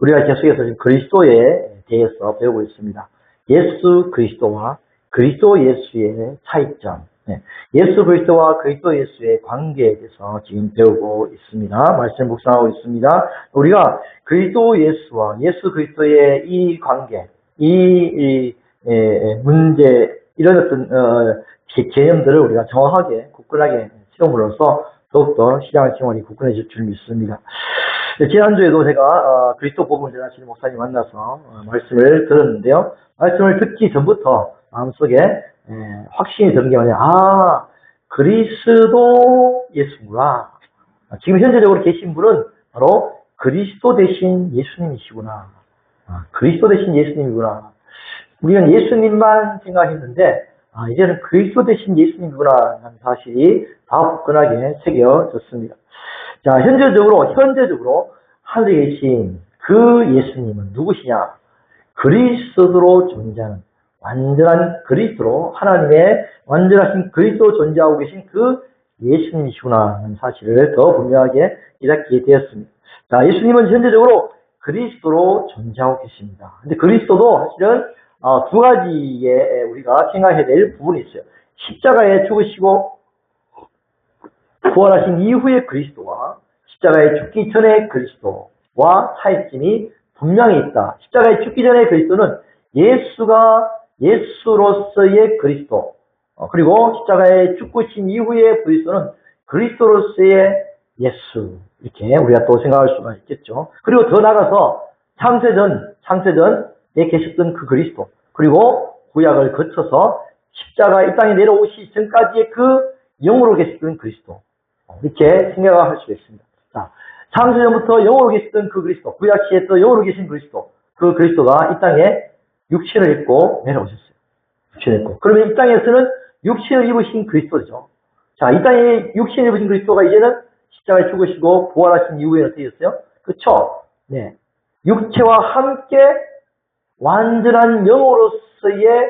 우리가 계속해서 지금 그리스도에 대해서 배우고 있습니다. 예수 그리스도와 그리스도 예수의 차이점, 예수 그리스도와 그리스도 예수의 관계에 대해서 지금 배우고 있습니다. 말씀 묵상하고 있습니다. 우리가 그리스도 예수와 예수 그리스도의 이 관계, 이 문제, 이런 어떤 개념들을 우리가 정확하게 굳건하게 세움으로써 더욱더 신앙의 생활이 굳건해질 줄 믿습니다. 지난주에도 제가 그리스도 복음을 전하시는 목사님 만나서 말씀을 들었는데요. 말씀을 듣기 전부터 마음속에 확신이 드는 게 뭐냐, 그리스도 예수구나. 지금 현재적으로 계신 분은 바로 그리스도 대신 예수님이시구나. 그리스도 대신 예수님이구나. 우리는 예수님만 생각했는데 이제는 그리스도 대신 예수님이구나 하는 사실이 다 굳건하게 새겨졌습니다. 자, 현재적으로 하늘에 계신 그 예수님은 누구시냐? 그리스도로 존재하는 완전한 그리스도로, 하나님의 완전하신 그리스도로 존재하고 계신 그 예수님이시구나 하는 사실을 더 분명하게 깨닫게 되었습니다. 자, 예수님은 현재적으로 그리스도로 존재하고 계십니다. 근데 그리스도도 사실은 두 가지의 우리가 생각해야 될 부분이 있어요. 십자가에 죽으시고 부활하신 이후의 그리스도와 십자가에 죽기 전의 그리스도와 차이점이 분명히 있다. 십자가에 죽기 전의 그리스도는 예수로서의 그리스도, 그리고 십자가에 죽으신 이후의 그리스도는 그리스도로서의 예수, 이렇게 우리가 또 생각할 수가 있겠죠. 그리고 더 나아가서 창세전에 계셨던 그 그리스도, 그리고 구약을 거쳐서 십자가 이 땅에 내려오시 전까지의 그 영으로 계셨던 그리스도, 이렇게 생각할 수 있습니다. 자, 창세전부터 영으로 계셨던 그 그리스도, 구약 시에 또 영으로 계신 그리스도, 그 그리스도가 이 땅에 육신을 입고 내려오셨어요. 육신을 입고. 그러면 이 땅에서는 육신을 입으신 그리스도죠. 자, 이 땅에 육신을 입으신 그리스도가 이제는 십자가에 죽으시고 부활하신 이후에는 어떻게 됐어요? 그쵸? 네. 육체와 함께 완전한 영으로서의,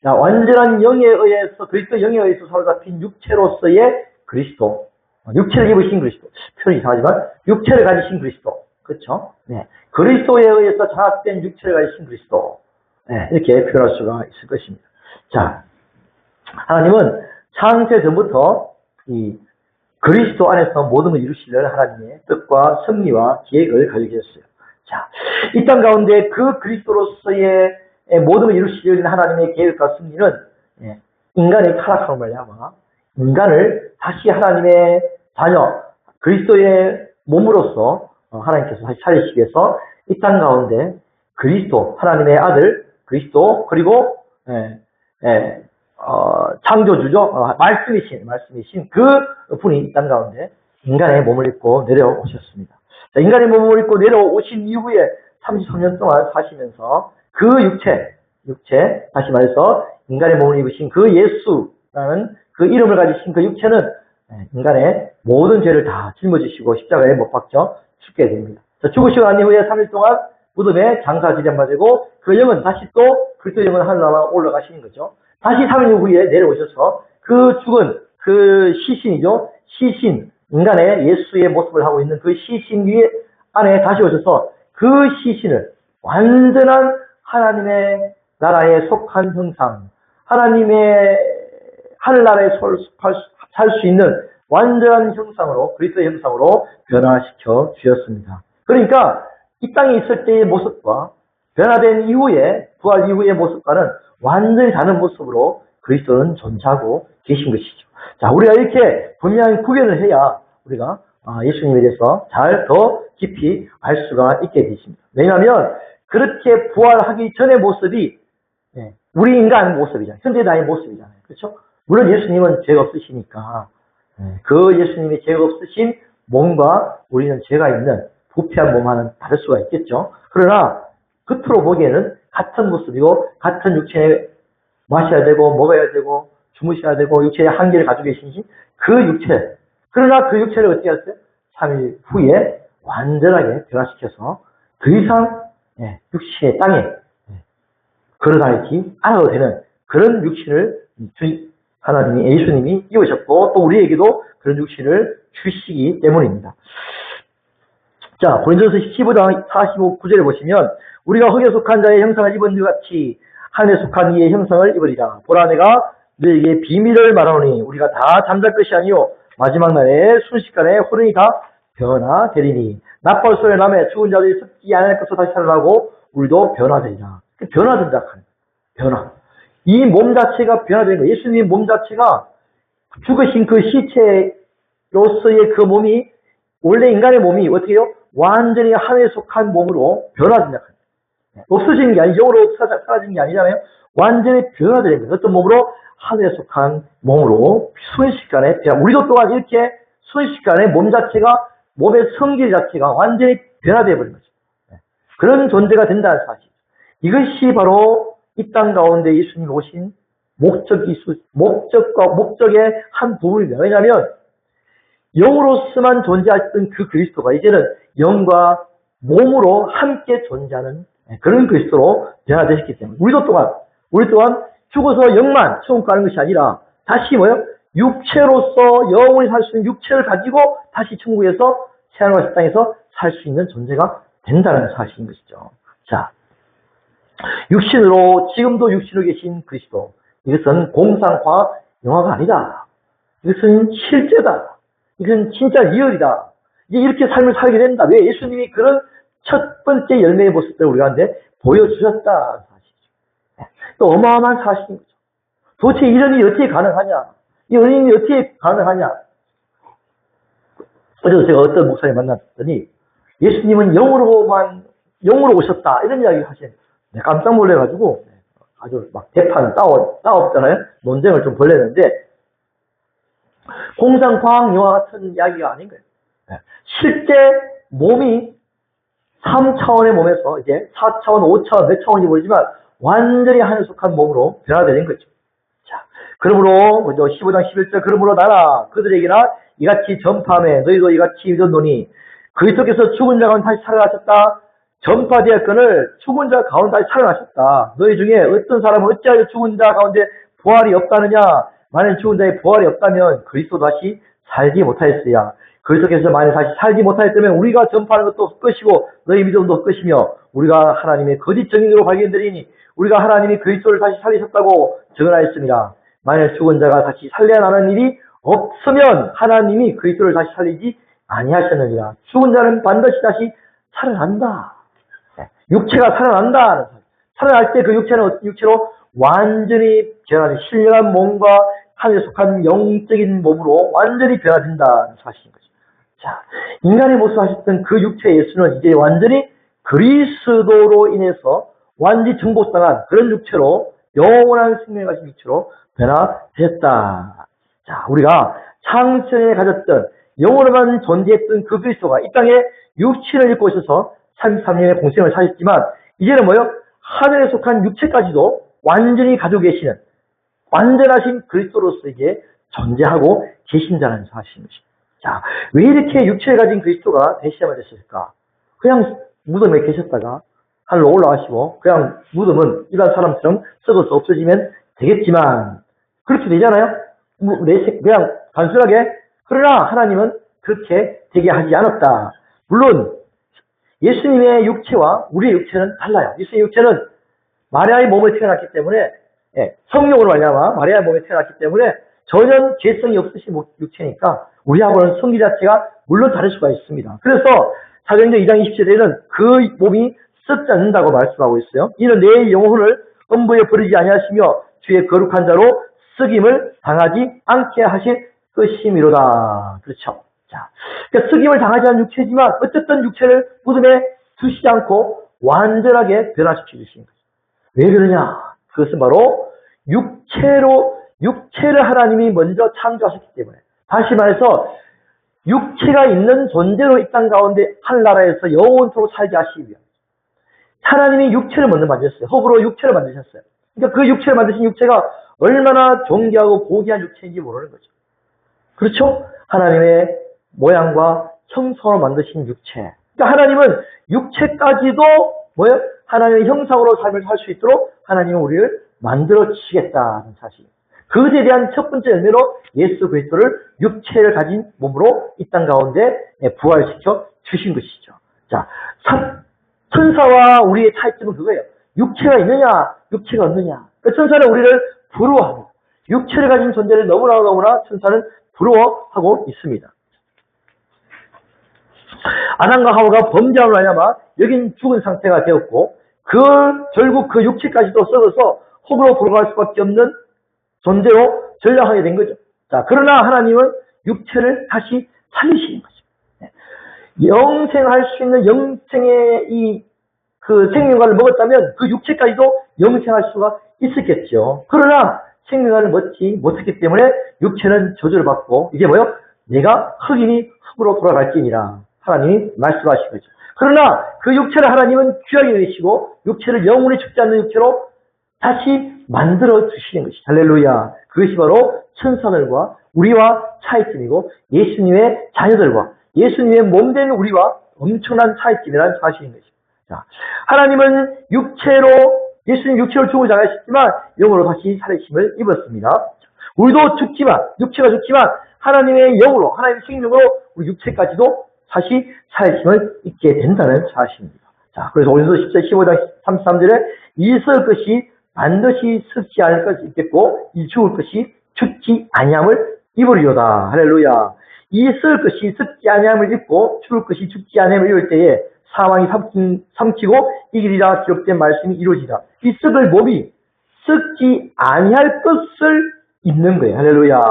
완전한 영에 의해서, 그리스도 영에 의해서 사로잡힌 육체로서의 그리스도. 육체를 입으신 그리스도. 표현이 이상하지만, 육체를 가지신 그리스도. 그쵸? 네. 그리스도에 의해서 장악된 육체를 가지신 그리스도. 네. 이렇게 표현할 수가 있을 것입니다. 자, 하나님은 창세 전부터 이 그리스도 안에서 모든 걸 이루시려는 하나님의 뜻과 섭리와 계획을 가지고 계셨어요. 자, 이 땅 가운데 그 그리스도로서의 모든 걸 이루시려는 하나님의 계획과 섭리는 인간의 타락함을 말미암아 인간을 다시 하나님의 자녀, 그리스도의 몸으로서 하나님께서 다시 차리시기 위해서 이 땅 가운데 그리스도, 하나님의 아들, 그리스도, 그리고 창조주죠. 말씀이신 그 분이 이 땅 가운데 인간의 몸을 입고 내려오셨습니다. 자, 인간의 몸을 입고 내려오신 이후에 33년 동안 사시면서 그 육체, 다시 말해서 인간의 몸을 입으신 그 예수라는 그 이름을 가지신 그 육체는 인간의 모든 죄를 다 짊어지시고 십자가에 못 박혀 죽게 됩니다. 자, 죽으시고 난 이후에 3일 동안 무덤에 장사 지내마되고 그 영은 다시 또 그리스도 영은 하늘나라 올라가시는 거죠. 다시 3일 후에 내려오셔서 그 죽은 그 시신이죠. 시신, 인간의 예수의 모습을 하고 있는 그 시신 위에 안에 다시 오셔서 그 시신을 완전한 하나님의 나라에 속한 형상, 하나님의 하늘나라에 살 수 있는 완전한 형상으로, 그리스도의 형상으로 변화시켜 주셨습니다. 그러니까 이 땅에 있을 때의 모습과 변화된 이후에, 부활 이후의 모습과는 완전히 다른 모습으로 그리스도는 존재하고 계신 것이죠. 자, 우리가 이렇게 분명히 구별을 해야 우리가 예수님에 대해서 잘 더 깊이 알 수가 있게 되십니다. 왜냐하면 그렇게 부활하기 전의 모습이 우리 인간 모습이잖아요. 현대 나의 모습이잖아요. 그렇죠? 물론 예수님은 죄가 없으시니까 그 예수님이 죄가 없으신 몸과 우리는 죄가 있는 부패한 몸과는 다를 수가 있겠죠. 그러나 겉으로 보기에는 같은 모습이고 같은 육체에 마셔야 되고 먹어야 되고 주무셔야 되고 육체의 한계를 가지고 계신 그 육체. 그러나 그 육체를 어떻게 하셨어요? 3일 후에 완전하게 변화시켜서 더 이상 육신의 땅에 걸어다니지 않아도 되는 그런 육신을 하나님이, 예수님이 입으셨고 또 우리에게도 그런 육신을 주시기 때문입니다. 자, 고린도서 15장 45, 9절에 보시면 우리가 흙에 속한 자의 형상을 입은 것 같이 하늘에 속한 이의 형상을 입으리라. 보라 내가 너에게 비밀을 말하노니 우리가 다 잠잘 것이 아니요 마지막 날에 순식간에 호련히 다 변화되리니 나팔 소리가 나매 죽은 자들이 썩지 않을 것으로 다시 살아나고 우리도 변화되리라. 변화된다. 변화. 이 몸 자체가 변화되는 거예요. 예수님의 몸 자체가 죽으신 그 시체로서의 그 몸이 원래 인간의 몸이 어떻게 해요? 완전히 하늘에 속한 몸으로 변화된다. 없어지는 게 아니죠. 영으로 사라지는 게 아니잖아요. 완전히 변화되는 거예요. 어떤 몸으로? 하늘에 속한 몸으로 순식간에 우리도 또한 이렇게 순식간에 몸 자체가 몸의 성질 자체가 완전히 변화되어 버린 거죠. 그런 존재가 된다는 사실. 이것이 바로 이 땅 가운데 예수님이 오신 목적의 한 부분입니다. 왜냐하면 영으로서만 존재했던 그 그리스도가 이제는 영과 몸으로 함께 존재하는 그런 그리스도로 변화되셨기 때문에 우리 또한 죽어서 영만 천국 가는 것이 아니라 다시 육체로서 영원히 살 수 있는 육체를 가지고 다시 천국에서 새하늘과 새 땅에서 살 수 있는 존재가 된다는 사실인 것이죠. 자, 지금도 육신으로 계신 그리스도. 이것은 공상과 영화가 아니다. 이것은 실제다. 이것은 진짜 리얼이다. 이제 이렇게 삶을 살게 된다. 왜? 예수님이 그런 첫 번째 열매의 모습들을 우리한테 보여주셨다. 사실이죠. 또 어마어마한 사실인 거죠. 도대체 이런 일이 어떻게 가능하냐? 이 은인이 어떻게 가능하냐? 어제도 제가 어떤 목사님 만났더니 예수님은 영으로 오셨다. 이런 이야기 하시는 깜짝 놀래가지고 아주 막 대판 싸웠잖아요. 논쟁을 좀 벌였는데 공상과학 영화 같은 이야기가 아닌 거예요. 실제 몸이 3차원의 몸에서 이제 4차원, 5차원, 몇 차원인지 모르지만 완전히 하늘에 속한 몸으로 변화되는 거죠. 자, 그러므로 15장 11절 그러므로 나라 그들에게나 이같이 전파하며 너희도 이같이 믿었노니 그리스도께서 죽은 자 가운데 다시 살아나셨다. 전파되었거늘 죽은 자 가운데 다시 살아나셨다. 너희 중에 어떤 사람은 어찌하여 죽은 자 가운데 부활이 없다느냐. 만일 죽은 자의 부활이 없다면 그리스도 다시 살지 못하였으야. 그리스도께서 만일 다시 살지 못하였다면 우리가 전파하는 것도 헛것이고 너희 믿음도 헛것이며 우리가 하나님의 거짓 증인으로 발견되리니 우리가 하나님이 그리스도를 다시 살리셨다고 증언하였습니다. 만일 죽은 자가 다시 살려나는 일이 없으면 하나님이 그리스도를 다시 살리지 아니하셨느니라. 죽은 자는 반드시 다시 살아난다. 육체가 살아난다. 살아날 때 그 육체는 어떤 육체로 완전히 변화된 신령한 몸과 하늘에 속한 영적인 몸으로 완전히 변화된다는 사실인 거죠. 자, 인간의 모습 하셨던 그 육체 예수는 이제 완전히 그리스도로 인해서 완전히 정복당한 그런 육체로 영원한 생명을 가진 육체로 변화되었다. 자, 우리가 창세전에 가졌던 영원한 존재했던 그 그리스도가 이 땅에 육신을 입고 오셔서 33년의 공생을 사셨지만 이제는 하늘에 속한 육체까지도 완전히 가지고 계시는 완전하신 그리스도로서 이제 존재하고 계신다는 사실입니다. 자, 왜 이렇게 육체를 가진 그리스도가 메시아가 됐을까? 그냥 무덤에 계셨다가 하늘로 올라가시고 그냥 무덤은 일반 사람처럼 썩어서 없어지면 되겠지만 그렇게 되잖아요? 그냥 단순하게. 그러나 하나님은 그렇게 되게 하지 않았다. 물론 예수님의 육체와 우리의 육체는 달라요. 예수님의 육체는 마리아의 몸을 태어났기 때문에 성령으로 말미암아 마리아의 몸에 태어났기 때문에 전혀 죄성이 없으신 육체니까 우리하고는 성질 자체가 물론 다를 수가 있습니다. 그래서 사도행전 2장 27절에는 그 몸이 썩지 않는다고 말씀하고 있어요. 이는 내 영혼을 음부에 버리지 아니하시며 주의 거룩한 자로 썩임을 당하지 않게 하실 것이미로다. 그렇죠. 자, 그러니까 썩임을 당하지 않은 육체지만 어쨌든 육체를 무덤에 두시지 않고 완전하게 변화시켜 주신 거죠. 왜 그러냐? 그것은 바로 육체를 하나님이 먼저 창조하셨기 때문에. 다시 말해서 육체가 있는 존재로 이 땅 가운데 하늘나라에서 영원토록 살게 하시기 위함. 하나님이 육체를 먼저 만드셨어요. 허브로 육체를 만드셨어요. 그러니까 그 육체를 만드신 육체가 얼마나 존귀하고 고귀한 육체인지 모르는 거죠. 그렇죠? 하나님의 모양과 형상으로 만드신 육체. 그러니까 하나님은 육체까지도 하나님의 형상으로 삶을 살 수 있도록 하나님은 우리를 만들어 주시겠다는 사실. 그것에 대한 첫 번째 열매로 예수 그리스도를 육체를 가진 몸으로 이 땅 가운데 부활시켜 주신 것이죠. 자, 천사와 우리의 차이점은 그거예요. 육체가 있느냐, 육체가 없느냐. 그 천사는 우리를 부러워합니다. 육체를 가진 존재를 너무나 천사는 부러워하고 있습니다. 아담과 하와가 범죄함으로 말미암아 여긴 죽은 상태가 되었고 결국 그 육체까지도 썩어서 혹으로 돌아갈 수밖에 없는 존재로 전락하게 된 거죠. 자, 그러나 하나님은 육체를 다시 살리시는 거죠. 영생할 수 있는 영생의 그 생명과를 먹었다면 그 육체까지도 영생할 수가 있었겠죠. 그러나 생명과를 먹지 못했기 때문에 육체는 저주를 받고 이게 뭐요? 내가 흑인이 흑으로 돌아갈지니라 하나님이 말씀하신 거죠. 그러나 그 육체를 하나님은 귀하게 여기시고 육체를 영원히 죽지 않는 육체로 다시 만들어 주시는 것이 할렐루야. 그것이 바로 천사들과 우리와 차이점이고 예수님의 자녀들과 예수님의 몸된 우리와 엄청난 차이점이라는 사실인 것입니다. 자, 하나님은 예수님 육체로 죽음을 당하셨지만 영으로 다시 살리심을 입었습니다. 우리도 육체가 죽지만 하나님의 영으로, 하나님의 생명으로 우리 육체까지도 다시 살리심을 입게 된다는 사실입니다. 자, 그래서 오늘도 10절 15장 33절에 있을 것이 반드시 썩지 않을 것이 있겠고 이 죽을 것이 죽지 아니함을 입으리로다. 할렐루야. 있을 것이 썩지 아니함을 입고 죽을 것이 죽지 아니함을 입을 때에 사망이 삼키고 이기리라 기록된 말씀이 이루어지다. 이 썩을 몸이 썩지 아니할 것을 입는 거예요. 할렐루야.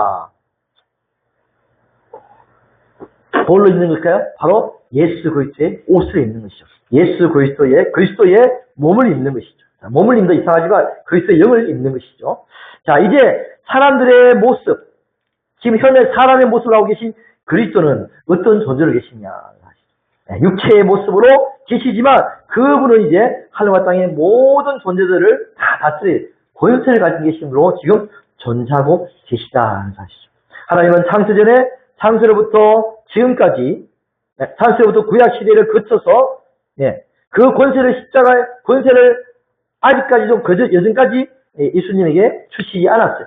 뭘로 입는 걸까요? 바로 예수 그리스도의 옷을 입는 것이죠. 예수 그리스도의 몸을 입는 것이죠. 자, 몸을 입는 거 이상하지만 그리스도의 영을 입는 것이죠. 자, 이제 사람들의 모습, 지금 현재 사람의 모습을 하고 계신 그리스도는 어떤 존재로 계시냐. 육체의 모습으로 계시지만 그분은 이제 하늘과 땅의 모든 존재들을 다 다스릴 권세를 가진 계심으로 지금 존재하고 계시다는 사실이죠. 하나님은 창세로부터 지금까지, 창세로부터 구약 시대를 거쳐서 그 권세를 아직까지도 여전까지 예수님에게 주시지 않았어요.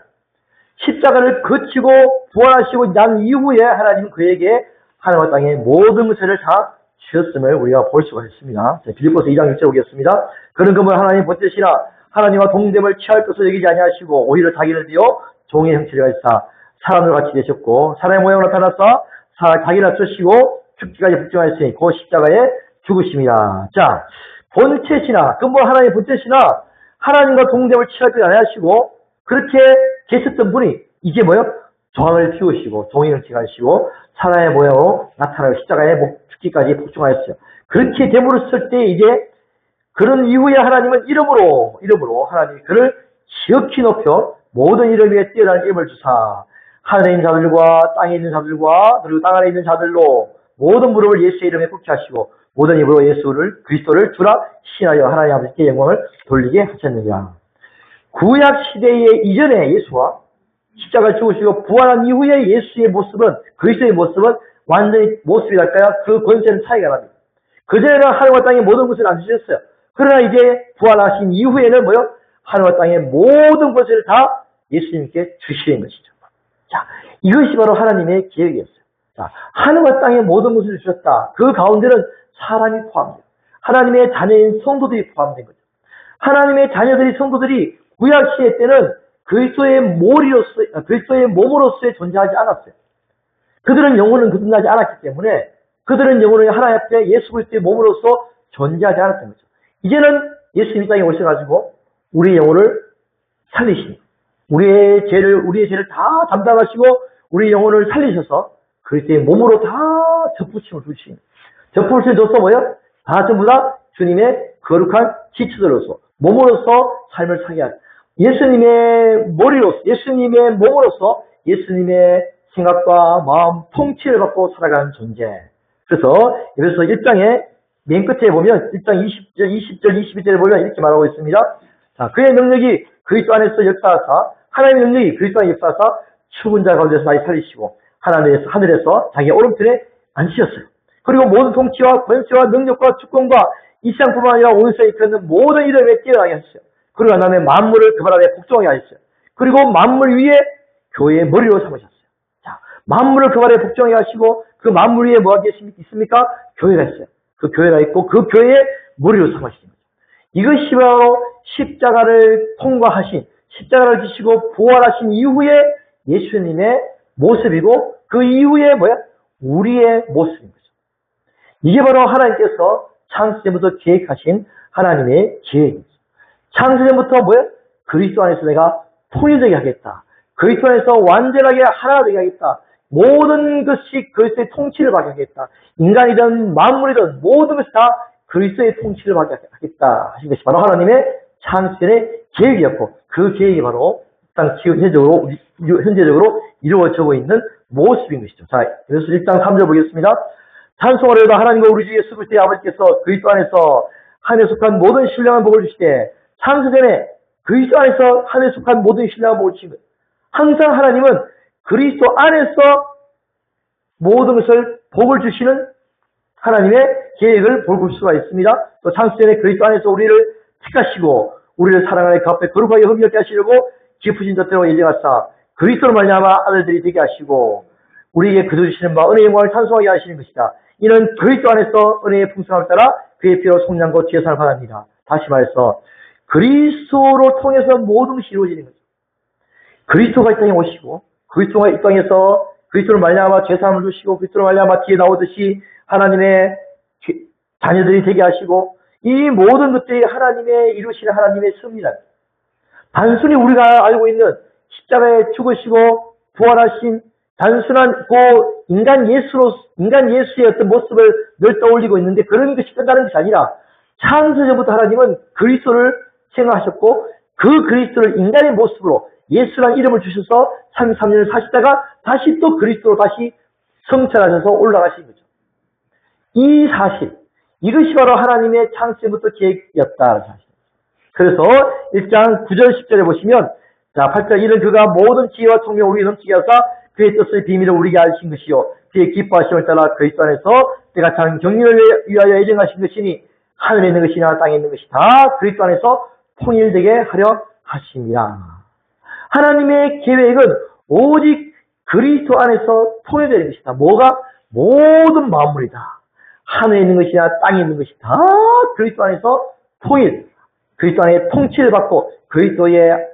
십자가를 거치고 부활하시고 난 이후에 하나님은 그에게 하늘과 땅의 모든 것을 다 주셨음을 우리가 볼 수가 있습니다. 빌립보서 2장 6절 보겠습니다. 그런 그분 하나님 본뜻이나 하나님과 동됨을 취할 것을 여기지 아니하시고 오히려 자기를 비어 종의 형체를 가지사 사람과 같이 되셨고 사람의 모양으로 나타나사 자기를 낮추시고 죽기까지 복종하였으니 그 십자가에 죽으심이라. 자, 본체시나 근본 하나님의 본체시나 하나님과 동됨을 취할 것 아니하시고 그렇게 계셨던 분이 이제 종을 피우시고 종의 형체가 하시고 사람의 모양으로 나타나고 십자가에 죽기까지 복종하였어요. 그렇게 됨으로써 때 이제 그런 이후에 하나님은 이름으로 하나님이 그를 지극히 높여 모든 이름 위에 뛰어난 이름을 주사 하늘에 있는 자들과 땅에 있는 자들과 그리고 땅 안에 있는 자들로 모든 무릎을 예수의 이름에 꿇게 하시고 모든 입으로 그리스도를 주라 신하여 하나님 아버지께 영광을 돌리게 하셨느냐. 구약 시대의 이전에 예수와 십자가를 죽으시고 부활한 이후에 예수의 모습은 그리스도의 모습은 완전히 모습이 달까요? 그 권세는 차이가 납니다. 그전에는 하늘과 땅의 모든 것을 안 주셨어요. 그러나 이제 부활하신 이후에는 하늘과 땅의 모든 것을 다 예수님께 주시는 것이죠. 자, 이것이 바로 하나님의 계획이었어요. 자, 하늘과 땅의 모든 것을 주셨다. 그 가운데는 사람이 포함돼요. 하나님의 자녀인 성도들이 포함된 거죠. 하나님의 성도들이 구약 시대 때는 그리스도의 몸으로서의 존재하지 않았어요. 그들은 영혼은 거듭나지 않았기 때문에 그들은 영혼은 하나님 앞에 예수 그리스도의 몸으로서 존재하지 않았던 거죠. 이제는 예수님이 땅에 오셔가지고 우리의 영혼을 살리시니 우리의 죄를 다 담당하시고 우리의 영혼을 살리셔서 그리스도의 몸으로 다 접붙임을 주시니 접붙임을 줘서 다 전부 다 주님의 거룩한 지체들로서 몸으로서 삶을 살게 하죠. 예수님의 머리로서 예수님의 몸으로서 예수님의 생각과 마음 통치를 받고 살아가는 존재. 그래서 여기서 1장의 맨 끝에 보면 1장 20절 21절에 보면 이렇게 말하고 있습니다. 자, 그의 능력이 그리스도 안에서 역사하사 하나님의 능력이 그리스도 안에 역사하사 죽은 자 가운데서 많이 살리시고 하늘에서 자기 오른편에 앉히셨어요. 그리고 모든 통치와 권세와 능력과 주권과 이 세상뿐만 아니라 온 세상에 있는 모든 이름에 뛰어나게 하셨어요. 그리고 그 다음에 만물을 그 발 아래 복종하게 하셨어요. 그리고 만물 위에 교회의 머리로 삼으셨어요. 자, 만물을 그 발 아래 복종하게 하시고 그 만물 위에 뭐가 있습니까? 교회가 있어요. 그 교회가 있고 그 교회의 머리로 삼으시는 거죠. 이것이 바로 십자가를 통과하신, 십자가를 지시고 부활하신 이후에 예수님의 모습이고 그 이후에 우리의 모습인 거죠. 이게 바로 하나님께서 창세전부터 계획하신 하나님의 계획입니다. 창세전부터 그리스도 안에서 내가 통일되게 하겠다. 그리스도 안에서 완전하게 하나 되게 하겠다. 모든 것이 그리스도의 통치를 받게 하겠다. 인간이든 만물이든 모든 것이 다 그리스도의 통치를 받게 하겠다 하신 것이 바로 하나님의 창세전의 계획이었고 그 계획이 바로 현재적으로 이루어지고 있는 모습인 것이죠. 자, 그래서 1장 3절 보겠습니다. 찬송하려다 하나님과 우리 주 예수 그리스도의 아버지께서 그리스도 안에서 하늘에 속한 모든 신령한 복을 주시되 창세전에 그리스도 안에서 하늘에 속한 모든 신령한 복을 주신 것. 항상 하나님은 그리스도 안에서 모든 것을 복을 주시는 하나님의 계획을 볼 수가 있습니다. 또 창세전에 그리스도 안에서 우리를 택하시고 우리를 사랑하는 그 앞에 거룩하게 흥미롭게 하시려고 깊으신 뜻대로 예정하사 그리스도로 말미암아 아들들이 되게 하시고 우리에게 거저 주시는 바 은혜의 영광을 찬송하게 하시는 것이다. 이는 그리스도 안에서 은혜의 풍성함을 따라 그의 피로 속량과 지혜상을 받았습니다. 다시 말해서 그리스도로 통해서 모든 것이 이루어지는 거죠. 그리스도가 이 땅에 오시고 그리스도가 이 땅에서 그리스도로 말미암아 죄사함을 주시고 그리스도로 말미암아 뒤에 나오듯이 하나님의 자녀들이 되게 하시고 이 모든 것들이 하나님의 이루시는 하나님의 섭리라. 단순히 우리가 알고 있는 십자가에 죽으시고 부활하신 단순한 인간 예수의 어떤 모습을 늘 떠올리고 있는데 그런 것이 끝나는 것이 아니라 창세전부터 하나님은 그리스도를 생각하셨고 그 그리스도를 인간의 모습으로 예수라는 이름을 주셔서 33년을 사시다가 다시 또 그리스도로 다시 성찰하셔서 올라가신 거죠. 이 사실, 이것이 바로 하나님의 창세부터 계획이었다는 사실. 그래서 1장 9절 10절에 보시면 자 8절 이는 그가 모든 지혜와 총명을 우리에 넘치게 하사 그의 뜻의 비밀을 우리에게 알리신 것이요 그의 기뻐하심을 따라 그리스도 안에서 때가 참 경륜을 위하여 예정하신 것이니 하늘에 있는 것이나 땅에 있는 것이 다 그리스도 안에서 통일되게 하려 하심이라. 하나님의 계획은 오직 그리스도 안에서 통일되는 것이다. 뭐가? 모든 만물이다. 하늘에 있는 것이나 땅에 있는 것이 다 그리스도 안에서 그리스도 안에 통치를 받고 그리스도의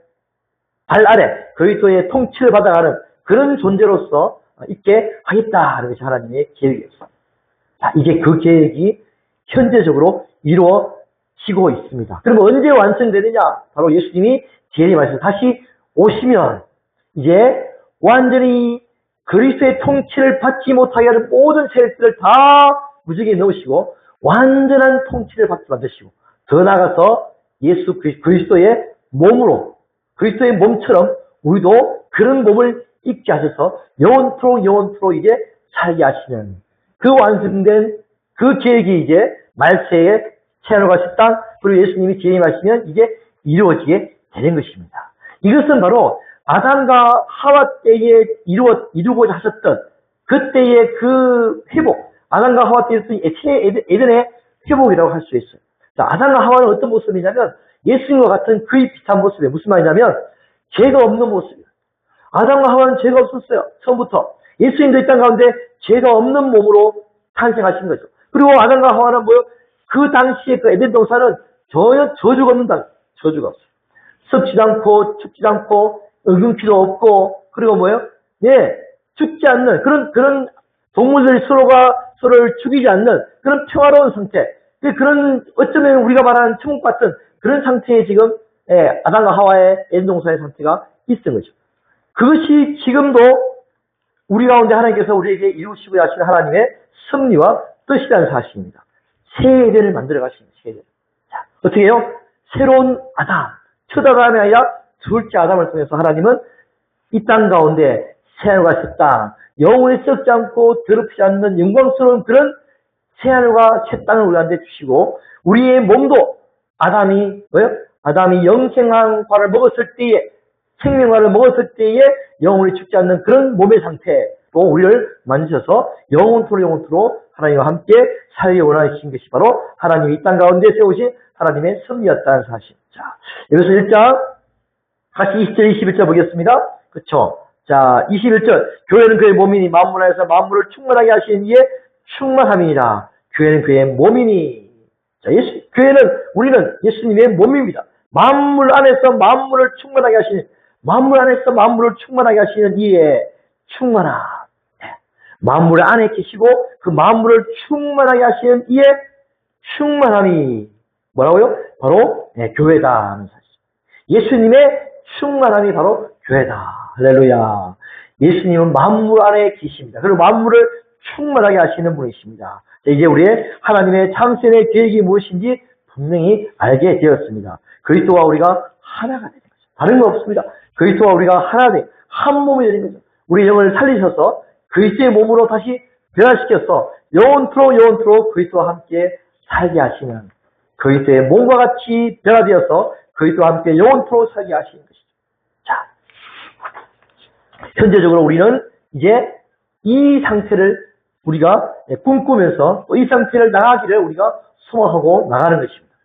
발 아래 그리스도의 통치를 받아가는 그런 존재로서 있게 하겠다는 것이 하나님의 계획이었습니다. 자, 이제 그 계획이 현재적으로 이루어지고 있습니다. 그러면 언제 완성되느냐? 바로 예수님이 재림하셔서 다시 오시면 이제 완전히 그리스도의 통치를 받지 못하게 하는 모든 세력들을 다 무지개에 넣으시고 완전한 통치를 받게 만드시고 더 나아가서 예수 그리스도의 몸으로 그리스도의 몸처럼 우리도 그런 몸을 입게 하셔서 영원토록 이제 살게 하시는 그 완성된 그 계획이 이제 말세에 채널과 식당 그리고 예수님이 재림하시면 이제 이루어지게 되는 것입니다. 이것은 바로 아담과 하와 때에 이루고자 하셨던 그때의 그 회복, 아담과 하와 때의 에덴의 회복이라고 할 수 있어요. 자, 아담과 하와는 어떤 모습이냐면 예수님과 같은 그의 비슷한 모습이에요. 무슨 말이냐면 죄가 없는 모습이에요. 아담과 하와는 죄가 없었어요. 처음부터. 예수님도 이 땅 가운데 죄가 없는 몸으로 탄생하신 거죠. 그리고 아담과 하와는 그 당시에 그 에덴 동산은 전혀 저주가 없는 저주가 없어요. 썩지도 않고 춥지도 않고 의금피도 없고 그리고 죽지 않는 그런 동물들이 서로를 죽이지 않는 그런 평화로운 상태. 그런 어쩌면 우리가 말하는 천국 같은 그런 상태에 지금 아담과 하와의 에덴 동산의 상태가 있는 거죠. 그것이 지금도 우리 가운데 하나님께서 우리에게 이루시고자 하시는 하나님의 섭리와 뜻이라는 사실입니다. 새 에덴을 만들어 가시는 새 에덴. 자, 어떻게 해요? 새로운 아담, 첫 아담이 아니라 둘째 아담을 통해서 하나님은 이 땅 가운데 새하늘과 새 땅, 영원히 썩지 않고 더럽지 않는 영광스러운 그런 새하늘과 새 땅을 우리한테 주시고 우리의 몸도 아담이 영생과를 먹었을 때에 생명과를 먹었을 때에 영원히 죽지 않는 그런 몸의 상태로 우리를 만드셔서 영원토록 하나님과 함께 살기 원하신 것이 바로 하나님이 이 땅 가운데 세우신 하나님의 섭리였다는 사실. 자, 여기서 1장 다시 20절 21절 보겠습니다. 그렇죠? 자, 21절 교회는 그의 몸이니 만물 안에서 만물을 충만하게 하시는 이의 충만함이니라. 교회는 그의 몸이니. 자, 교회는 우리는 예수님의 몸입니다. 만물 안에서 만물을 충만하게 하시는, 만물 안에서 만물을 충만하게 하시는 이의 충만함. 만물 안에 계시고 그 만물을 충만하게 하시는 이의 충만함이 뭐라고요? 바로 교회다 하는 사실. 예수님의 충만함이 바로 교회다. 할렐루야. 예수님은 만물 안에 계십니다. 그리고 만물을 충만하게 하시는 분이십니다. 이제 우리의 하나님의 참선의 계획이 무엇인지 분명히 알게 되었습니다. 그리스도와 우리가 하나가 되는 거죠. 다른 거 없습니다. 그리스도와 우리가 하나 돼, 한 몸이 되는 거죠. 우리 영을 살리셔서 그리스도의 몸으로 다시 변화시켜서 영원토록 그리스도와 함께 살게 하시는, 그리스도의 몸과 같이 변화되어서 그리스도와 함께 영원토록 살게 하시는 것이죠. 자, 현재적으로 우리는 이제 이 상태를 우리가 꿈꾸면서 또 이 상태를 나가기를 우리가 소망하고 나가는 것입니다.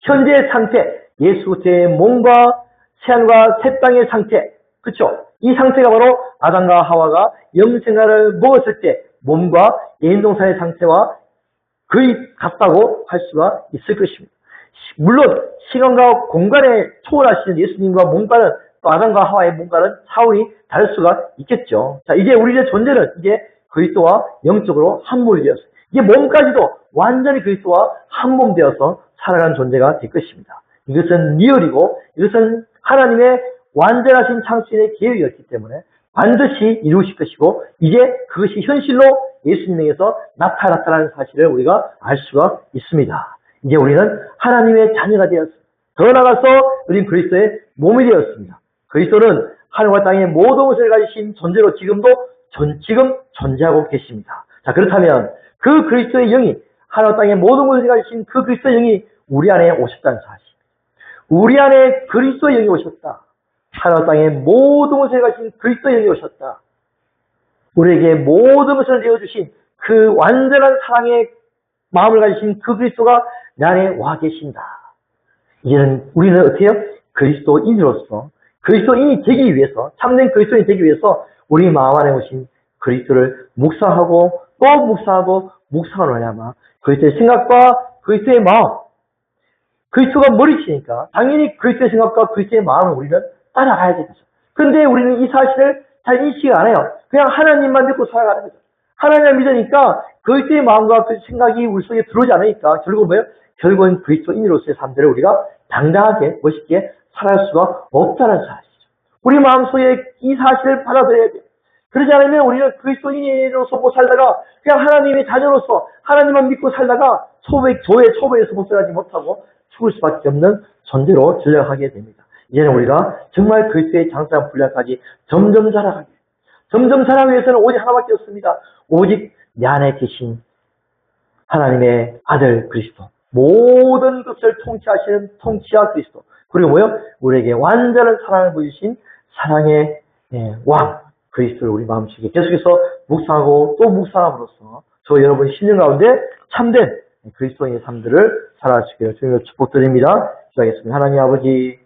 현재의 상태, 예수 그리스도의 몸과 새하늘과 새 땅의 상태, 그렇죠? 이 상태가 바로 아담과 하와가 영생아를 먹었을 때 몸과 예인동산의 상태와 거의 같다고 할 수가 있을 것입니다. 물론 시간과 공간에 초월하시는 예수님과 몸과는 또 아담과 하와의 몸과는 차원이 다를 수가 있겠죠. 자, 이제 우리의 존재는 이제 그리스도와 영적으로 한 몸이 되었어요. 이제 몸까지도 완전히 그리스도와 한 몸 되어서 살아가는 존재가 될 것입니다. 이것은 리얼이고 이것은 하나님의 완전하신 창조의 계획이었기 때문에 반드시 이루실 것이고 이제 그것이 현실로 예수님에게서 나타났다는 사실을 우리가 알 수가 있습니다. 이제 우리는 하나님의 자녀가 되었습니다. 더 나아가서 우리는 그리스도의 몸이 되었습니다. 그리스도는 하늘과 땅의 모든 것을 가지신 존재로 지금 존재하고 계십니다. 자, 그렇다면 그 그리스도의 영이, 하늘과 땅의 모든 것을 가지신 그 그리스도의 영이 우리 안에 오셨다는 사실. 우리 안에 그리스도의 영이 오셨다. 하늘과 땅의 모든 것을 가지신 그리스도의 영이 오셨다. 우리에게 모든 것을 내어주신 그 완전한 사랑의 마음을 가지신 그 그리스도가 내 안에 와 계신다. 이제는 우리는 어떻게 해요? 그리스도인으로서 그리스도인이 되기 위해서, 참된 그리스도인이 되기 위해서 우리 마음 안에 오신 그리스도를 묵상하고 또 묵상하고 묵상을 하려면 그리스도의 생각과 그리스도의 마음, 그리스도가 머리치니까 당연히 그리스도의 생각과 그리스도의 마음을 우리는 따라가야 되겠죠. 그런데 우리는 이 사실을 잘 인식을 안 해요. 그냥 하나님만 믿고 살아가는 거죠. 하나님을 믿으니까 그리스도의 마음과 그 생각이 우리 속에 들어오지 않으니까 결국은 뭐예요? 결국은 그리스도인으로서의 삶들을 우리가 당당하게 멋있게 살아갈 수가 없다는 사실이죠. 우리 마음속에 이 사실을 받아들여야 돼요. 그러지 않으면 우리는 그리스도인으로서 못 살다가 그냥 하나님의 자녀로서 하나님만 믿고 살다가 조의 초보에서 벗어나지 못하고 죽을 수밖에 없는 존재로 전락하게 됩니다. 이제는 우리가 정말 그리스도의 장사한 분량까지 점점 자라가게, 점점 자라기 위해서는 오직 하나밖에 없습니다. 오직 내 안에 계신 하나님의 아들 그리스도, 모든 것을 통치하시는 통치자 그리스도, 그리고 뭐요? 우리에게 완전한 사랑을 보여주신 사랑의 왕 그리스도를 우리 마음속에 계속해서 묵상하고 또 묵상함으로써 저 여러분 신령 가운데 참된 그리스도인의 삶들을 살아가시기를 주님으로 축복드립니다. 기도하겠습니다. 하나님 아버지,